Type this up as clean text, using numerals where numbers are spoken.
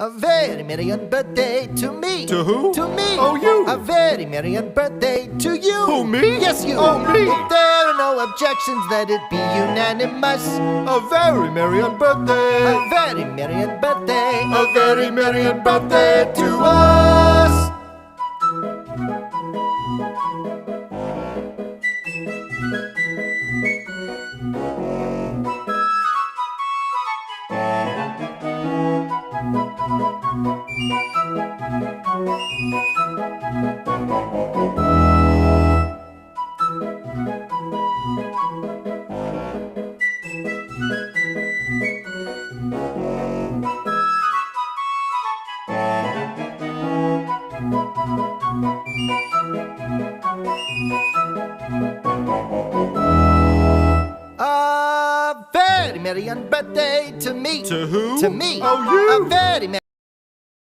A very merry birthday to me. To who? To me. Oh, you. A very merry birthday to you. Who, me? Yes, you. Oh, me. If there are no objections, let it be unanimous. A very merry birthday. A very merry birthday. A very merry birthday to us. A very merry birthday to me. To who? To me. Oh, you. A very merry